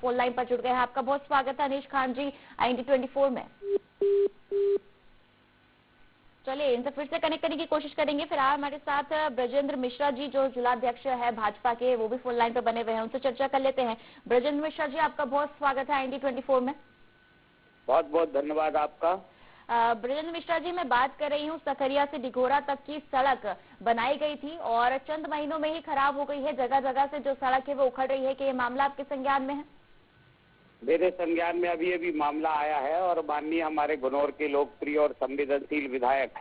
Phone line पर जुड़ गए हैं। आपका बहुत स्वागत है अनीश खान जी IND24 में। चलिए इनसे फिर से कनेक्ट करने की कोशिश करेंगे। फिर हमारे साथ ब्रजेंद्र मिश्रा जी जो जिलाध्यक्ष है भाजपा के, वो भी फोन लाइन पर बने हुए हैं, उनसे चर्चा कर लेते हैं। ब्रजेंद्र मिश्रा जी, आपका बहुत स्वागत है IND24 में। बहुत बहुत धन्यवाद आपका। ब्रजेंद्र मिश्रा जी, मैं बात कर रही हूँ सकरिया से डिघोरा तक की सड़क बनाई गई थी और चंद महीनों में ही खराब हो गई है। जगह जगह से जो सड़क है वो उखड़ रही है। कि ये मामला आपके संज्ञान में है? मेरे संज्ञान में अभी मामला आया है और माननीय हमारे घनौर के लोकप्रिय और संवेदनशील विधायक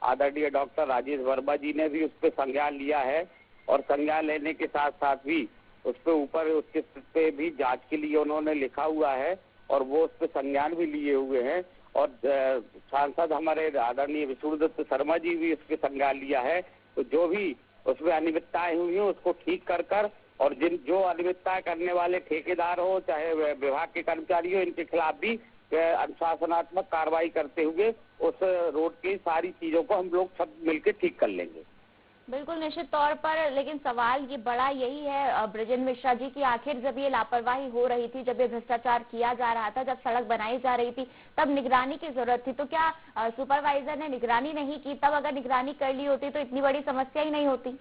आदरणीय डॉक्टर राजेश वर्मा जी ने भी उस पर संज्ञान लिया है और संज्ञान लेने के साथ साथ भी उस पर ऊपर उसके पे भी जांच के लिए उन्होंने लिखा हुआ है और वो उस पर संज्ञान भी लिए हुए हैं। और सांसद हमारे आदरणीय विष्णुदत्त शर्मा जी भी उस पर संज्ञान लिया है। तो जो भी उसमें अनियमितताएं हुई हैं उसको ठीक कर और जो अनियमितता करने वाले ठेकेदार हो चाहे विभाग के कर्मचारी हो, इनके खिलाफ भी अनुशासनात्मक कार्रवाई करते हुए उस रोड की सारी चीजों को हम लोग सब मिलकर ठीक कर लेंगे। बिल्कुल निश्चित तौर पर, लेकिन सवाल ये बड़ा यही है ब्रजेंद्र मिश्रा जी की, आखिर जब ये लापरवाही हो रही थी, जब ये भ्रष्टाचार किया जा रहा था, जब सड़क बनाई जा रही थी, तब निगरानी की जरूरत थी। तो क्या सुपरवाइजर ने निगरानी नहीं की? तब अगर निगरानी कर ली होती तो इतनी बड़ी समस्या ही नहीं होती।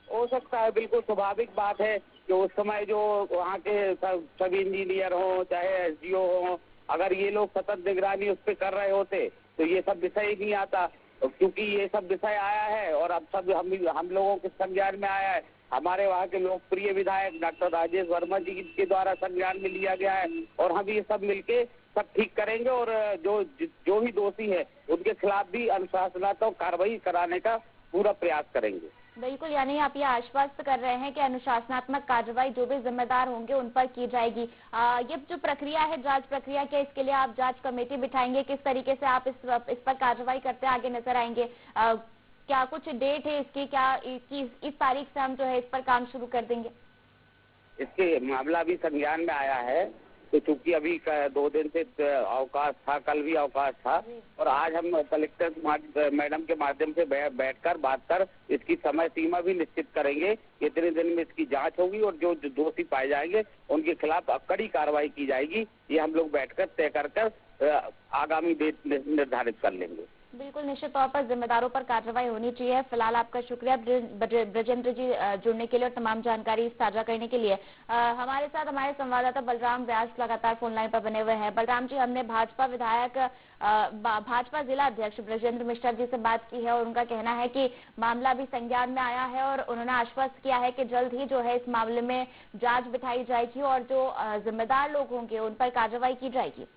हो सकता है, बिल्कुल स्वाभाविक बात है कि उस समय जो वहाँ के सब इंजीनियर हो चाहे SDO हो, अगर ये लोग सतत निगरानी उस पर कर रहे होते तो ये सब विषय ही नहीं आता। क्योंकि ये सब विषय आया है और अब सब हम लोगों के संज्ञान में आया है। हमारे वहाँ के लोकप्रिय विधायक डॉक्टर राजेश वर्मा जी के द्वारा संज्ञान में लिया गया है और हम ये सब मिलके सब ठीक करेंगे और जो भी दोषी है उनके खिलाफ भी अनुशासनात्मक कार्रवाई कराने का पूरा प्रयास करेंगे। बिल्कुल, यानी आप ये आश्वस्त कर रहे हैं कि अनुशासनात्मक कार्रवाई जो भी जिम्मेदार होंगे उन पर की जाएगी। ये जो प्रक्रिया है, जांच प्रक्रिया, क्या इसके लिए आप जांच कमेटी बिठाएंगे? किस तरीके से आप इस पर कार्रवाई करते आगे नजर आएंगे? क्या कुछ डेट है इसकी? क्या इस तारीख से हम जो है इस पर काम शुरू कर देंगे? इसके मामला भी संज्ञान में आया है तो चूंकि अभी 2 दिन से अवकाश था, कल भी अवकाश था और आज हम कलेक्टर मैडम के माध्यम से बैठकर बात कर इसकी समय सीमा भी निश्चित करेंगे। कितने दिन में इसकी जांच होगी और जो दोषी पाए जाएंगे उनके खिलाफ कड़ी कार्रवाई की जाएगी। ये हम लोग बैठकर तय कर आगामी डेट निर्धारित कर लेंगे। बिल्कुल निश्चित तौर पर जिम्मेदारों पर कार्रवाई होनी चाहिए। फिलहाल आपका शुक्रिया ब्रजेंद्र जी जुड़ने के लिए और तमाम जानकारी साझा करने के लिए। हमारे साथ हमारे संवाददाता बलराम व्यास लगातार फोन लाइन पर बने हुए हैं। बलराम जी, हमने भाजपा विधायक भाजपा जिला अध्यक्ष ब्रजेंद्र मिश्रा जी से बात की है और उनका कहना है कि मामला भी संज्ञान में आया है और उन्होंने आश्वस्त किया है कि जल्द ही जो है इस मामले में जांच बिठाई जाएगी और जो जिम्मेदार लोग होंगे उन पर कार्रवाई की जाएगी।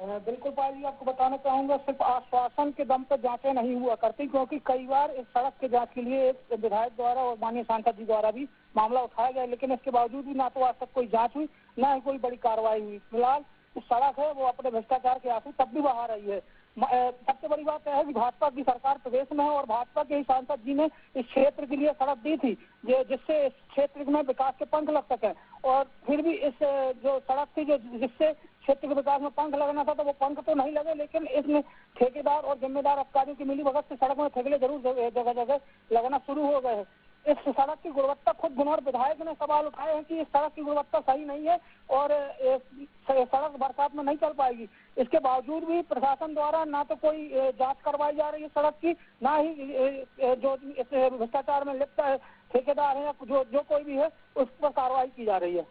बिल्कुल पाल जी, आपको बताना चाहूंगा सिर्फ आश्वासन के दम पर जांचें नहीं हुआ करती, क्योंकि कई बार इस सड़क के जांच के लिए विधायक द्वारा और माननीय सांसद जी द्वारा भी मामला उठाया गया, लेकिन इसके बावजूद भी ना तो आज तक कोई जांच हुई ना ही कोई बड़ी कार्रवाई हुई। फिलहाल इस सड़क है वो अपने भ्रष्टाचार के आंसू तब भी बहा रही है। सबसे बड़ी बात यह है कि भाजपा की सरकार प्रदेश में है और भाजपा के ही सांसद जी ने इस क्षेत्र के लिए सड़क दी थी जिससे इस क्षेत्र में विकास के पंख लग सके, और फिर भी इस जो सड़क थी जिससे क्षेत्र के विकास में पंख लगना था तो वो पंख तो नहीं लगे, लेकिन इसमें ठेकेदार और जिम्मेदार अधिकारियों की मिलीभगत से सड़क में ठेके जरूर जगह जगह लगना शुरू हो गए हैं। इस सड़क की गुणवत्ता, खुद घनौर विधायक ने सवाल उठाए हैं कि इस सड़क की गुणवत्ता सही नहीं है और सड़क बरसात में नहीं चल पाएगी। इसके बावजूद भी प्रशासन द्वारा ना तो कोई जांच करवाई जा रही है सड़क की, ना ही जो इस भ्रष्टाचार में लिप्त ठेकेदार है या जो कोई भी है उस पर कार्रवाई की जा रही है।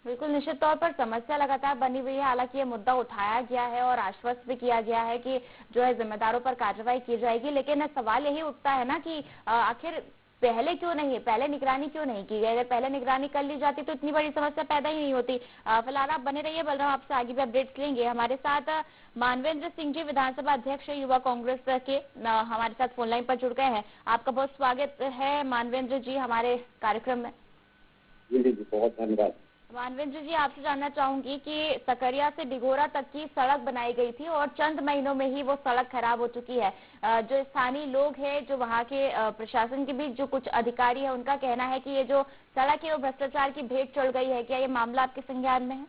बिल्कुल निश्चित तौर पर समस्या लगातार बनी हुई है। हालांकि ये मुद्दा उठाया गया है और आश्वस्त भी किया गया है कि जो है जिम्मेदारों पर कार्रवाई की जाएगी, लेकिन सवाल यही उठता है ना कि आखिर पहले क्यों नहीं, पहले निगरानी क्यों नहीं की गई? अगर पहले निगरानी कर ली जाती तो इतनी बड़ी समस्या पैदा ही नहीं होती। फिलहाल आप बने रहिए बलराम, आपसे आगे भी अपडेट्स लेंगे। हमारे साथ मानवेंद्र सिंह जी विधानसभा अध्यक्ष युवा कांग्रेस के हमारे साथ फोन लाइन पर जुड़ गए हैं। आपका बहुत स्वागत है मानवेंद्र जी हमारे कार्यक्रम में। जी बहुत धन्यवाद। मानवेंद्र जी, आपसे जानना चाहूंगी कि सकरिया से डिघोरा तक की सड़क बनाई गई थी और चंद महीनों में ही वो सड़क खराब हो चुकी है। जो स्थानीय लोग हैं, जो वहाँ के प्रशासन के भी जो कुछ अधिकारी है, उनका कहना है कि ये जो सड़क है वो भ्रष्टाचार की भेंट चढ़ गई है। क्या ये मामला आपके संज्ञान में है?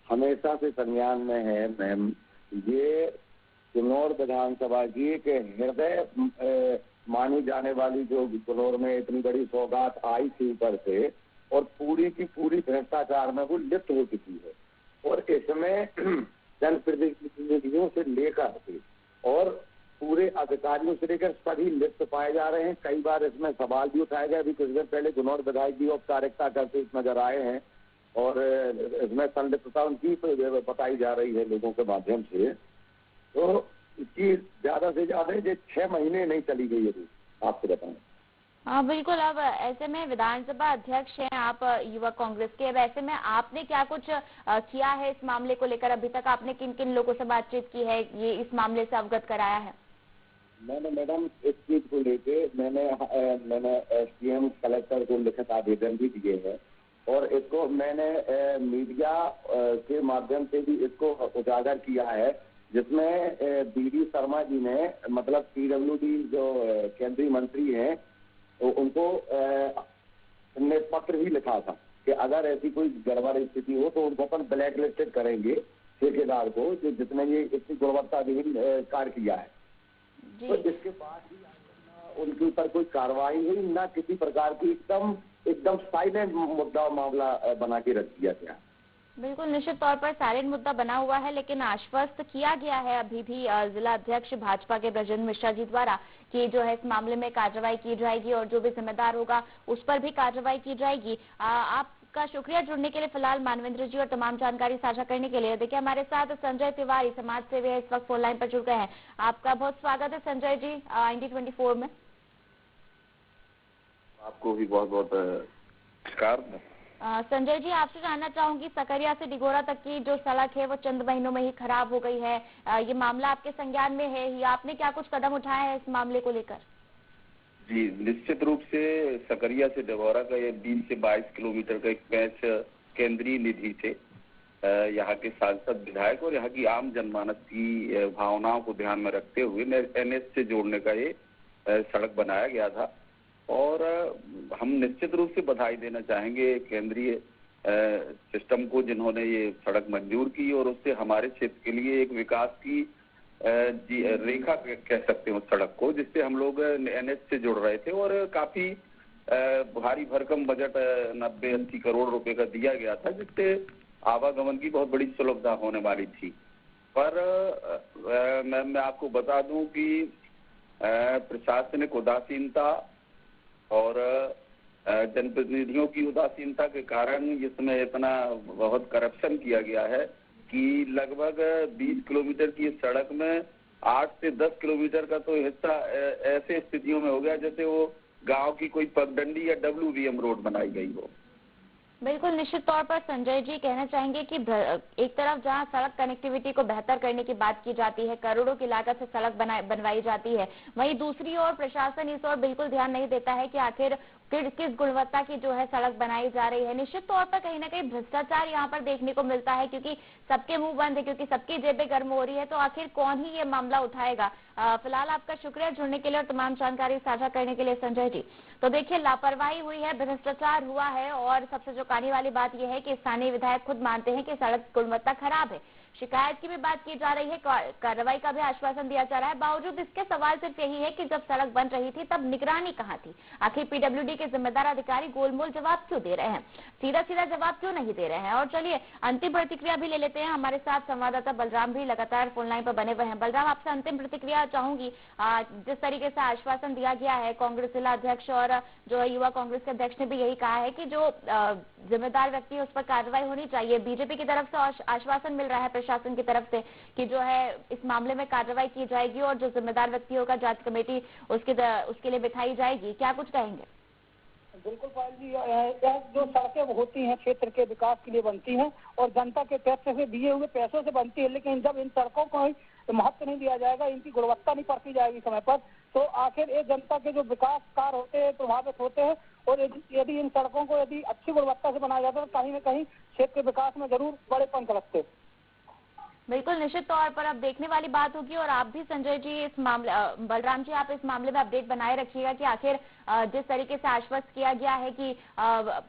हमेशा से संज्ञान में है मैम। ये घनौर विधानसभा की एक हृदय मानी जाने वाली जो घनौर में इतनी बड़ी सौगात आई थी ऊपर से, और पूरी की पूरी भ्रष्टाचार में वो लिप्त हो चुकी है। और इसमें जनप्रतिनिधियों से लेकर के और पूरे अधिकारियों से लेकर सभी लिप्त पाए जा रहे हैं। कई बार इसमें सवाल भी उठाए गए। अभी कुछ दिन पहले गुनौर विधायक भी औपचारिकता करते नजर आए हैं और इसमें संलिप्तता उनकी बताई जा रही है लोगों के माध्यम से। तो इसकी ज्यादा से ज्यादा ये 6 महीने नहीं चली गई अभी, आपको बताएं। हाँ बिल्कुल। अब ऐसे में विधानसभा अध्यक्ष हैं आप युवा कांग्रेस के, अब ऐसे में आपने क्या कुछ किया है इस मामले को लेकर? अभी तक आपने किन किन लोगों से बातचीत की है, ये इस मामले से अवगत कराया है? मैंने मैडम इस चीज को लेके मैंने SDM कलेक्टर को लिखित आवेदन भी दिए हैं और इसको मैंने मीडिया के माध्यम से भी इसको उजागर किया है, जिसमें BD शर्मा जी ने, मतलब PWD जो केंद्रीय मंत्री हैं, तो उनको ने पत्र भी लिखा था कि अगर ऐसी कोई गड़बड़ स्थिति हो तो उनको अपन ब्लैक लिस्टेड करेंगे ठेकेदार को, जो जिसने ये इतनी गुणवत्ताहीन कार्य किया है। तो इसके बाद भी उनके ऊपर कोई कार्रवाई हुई ना, किसी प्रकार की एकदम साइलेंट मुद्दा मामला बना के रख दिया गया। बिल्कुल, निश्चित तौर पर साइलेंट मुद्दा बना हुआ है, लेकिन आश्वस्त किया गया है अभी भी जिला अध्यक्ष भाजपा के ब्रजेंद्र मिश्रा जी द्वारा कि जो है इस मामले में कार्रवाई की जाएगी और जो भी जिम्मेदार होगा उस पर भी कार्रवाई की जाएगी। आपका शुक्रिया जुड़ने के लिए फिलहाल मानवेंद्र जी और तमाम जानकारी साझा करने के लिए। देखिए हमारे साथ संजय तिवारी समाज सेवी है, इस वक्त फोन लाइन पर जुड़ गए हैं। आपका बहुत स्वागत है संजय जी इंडी 24 में। आपको भी बहुत बहुत नमस्कार। संजय जी, आपसे जानना चाहूंगी, सकरिया से डिगोरा तक की जो सड़क है वो चंद महीनों में ही खराब हो गई है। ये मामला आपके संज्ञान में है ही, आपने क्या कुछ कदम उठाए हैं इस मामले को लेकर? जी, निश्चित रूप से सकरिया से डिगोरा का ये 20 से 22 किलोमीटर का एक पैच केंद्रीय निधि से यहाँ के सांसद, विधायक और यहाँ की आम जनमानस की भावनाओं को ध्यान में रखते हुए NH से जोड़ने का ये सड़क बनाया गया था। और हम निश्चित रूप से बधाई देना चाहेंगे केंद्रीय सिस्टम को, जिन्होंने ये सड़क मंजूर की और उससे हमारे क्षेत्र के लिए एक विकास की रेखा कह सकते हैं उस सड़क को, जिससे हम लोग NH से जुड़ रहे थे। और काफी भारी भरकम बजट 90-80 करोड़ रुपए का दिया गया था, जिससे आवागमन की बहुत बड़ी सुलभता होने वाली थी। पर मैं आपको बता दूं कि प्रशासनिक उदासीनता और जनप्रतिनिधियों की उदासीनता के कारण इसमें इतना बहुत करप्शन किया गया है कि लगभग 20 किलोमीटर की सड़क में 8 से 10 किलोमीटर का तो हिस्सा ऐसे स्थितियों में हो गया जैसे वो गांव की कोई पगडंडी या WVM रोड बनाई गई हो। बिल्कुल, निश्चित तौर पर संजय जी कहना चाहेंगे कि एक तरफ जहां सड़क कनेक्टिविटी को बेहतर करने की बात की जाती है, करोड़ों की लागत से सड़क बनवाई जाती है, वहीं दूसरी ओर प्रशासन इस ओर बिल्कुल ध्यान नहीं देता है कि आखिर किस गुणवत्ता की जो है सड़क बनाई जा रही है। निश्चित तौर पर कहीं ना कहीं भ्रष्टाचार यहाँ पर देखने को मिलता है, क्योंकि सबके मुंह बंद है, क्योंकि सबकी जेबें गर्म हो रही है, तो आखिर कौन ही ये मामला उठाएगा। फिलहाल आपका शुक्रिया जुड़ने के लिए और तमाम जानकारी साझा करने के लिए संजय जी। तो देखिए, लापरवाही हुई है, भ्रष्टाचार हुआ है और सबसे जो कानी वाली बात यह है कि स्थानीय विधायक खुद मानते हैं कि सड़क गुणवत्ता खराब है। शिकायत की भी बात की जा रही है, कार्रवाई का भी आश्वासन दिया जा रहा है। बावजूद इसके सवाल सिर्फ यही है कि जब सड़क बन रही थी तब निगरानी कहाँ थी? आखिर PWD के जिम्मेदार अधिकारी गोलमोल जवाब क्यों दे रहे हैं, सीधा सीधा जवाब क्यों नहीं दे रहे हैं? और चलिए अंतिम प्रतिक्रिया भी ले लेते हैं। हमारे साथ संवाददाता बलराम भी लगातार फोन लाइन पर बने हुए हैं। बलराम, आपसे अंतिम प्रतिक्रिया चाहूंगी। जिस तरीके से आश्वासन दिया गया है, कांग्रेस जिला अध्यक्ष और जो युवा कांग्रेस के अध्यक्ष ने भी यही कहा है कि जो जिम्मेदार व्यक्ति है उस पर कार्रवाई होनी चाहिए। बीजेपी की तरफ से आश्वासन मिल रहा है प्रशासन की तरफ से कि जो है इस मामले में कार्रवाई की जाएगी और जो जिम्मेदार व्यक्ति होगा जांच कमेटी उसके लिए बिठाई जाएगी। क्या कुछ कहेंगे? बिल्कुल पायल जी, यह जो सड़कें होती हैं क्षेत्र के विकास के लिए बनती हैं और जनता के टैक्स से दिए हुए पैसों से बनती है, लेकिन जब इन सड़कों को महत्व नहीं दिया जाएगा, इनकी गुणवत्ता नहीं परखी जाएगी समय पर, तो आखिर ये जनता के जो विकास कार्य होते हैं प्रभावित होते हैं। और यदि इन सड़कों को यदि अच्छी गुणवत्ता से बनाया जाता है तो कहीं न कहीं क्षेत्र के विकास में जरूर बड़े पंख लगते। बिल्कुल, निश्चित तौर पर अब देखने वाली बात होगी। और आप भी संजय जी इस मामले, बलराम जी आप इस मामले में अपडेट बनाए रखिएगा कि आखिर जिस तरीके से आश्वस्त किया गया है कि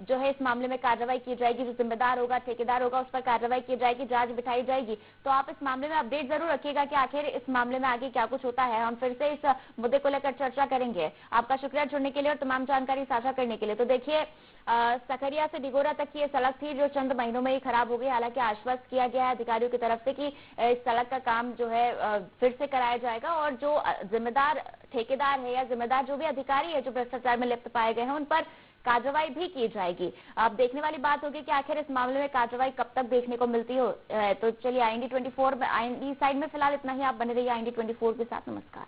जो है इस मामले में कार्रवाई की जाएगी, जो जिम्मेदार होगा, ठेकेदार होगा, उस पर कार्रवाई की जाएगी, जांच बिठाई जाएगी। तो आप इस मामले में अपडेट जरूर रखिएगा कि आखिर इस मामले में आगे क्या कुछ होता है। हम फिर से इस मुद्दे को लेकर चर्चा करेंगे। आपका शुक्रिया जुड़ने के लिए और तमाम जानकारी साझा करने के लिए। तो देखिए, सकरिया से डिगोरा तक की ये सड़क थी जो चंद महीनों में ही खराब हो गई। हालांकि आश्वस्त किया गया है अधिकारियों की तरफ से कि इस सड़क का काम जो है फिर से कराया जाएगा और जो जिम्मेदार ठेकेदार है या जिम्मेदार जो भी अधिकारी है जो भ्रष्टाचार में लिप्त पाए गए हैं उन पर कार्रवाई भी की जाएगी। अब देखने वाली बात होगी कि आखिर इस मामले में कार्रवाई कब तक देखने को मिलती हो। तो चलिए IND24 में IND साइड में फिलहाल इतना ही। आप बने रहिए IND24 के साथ। नमस्कार।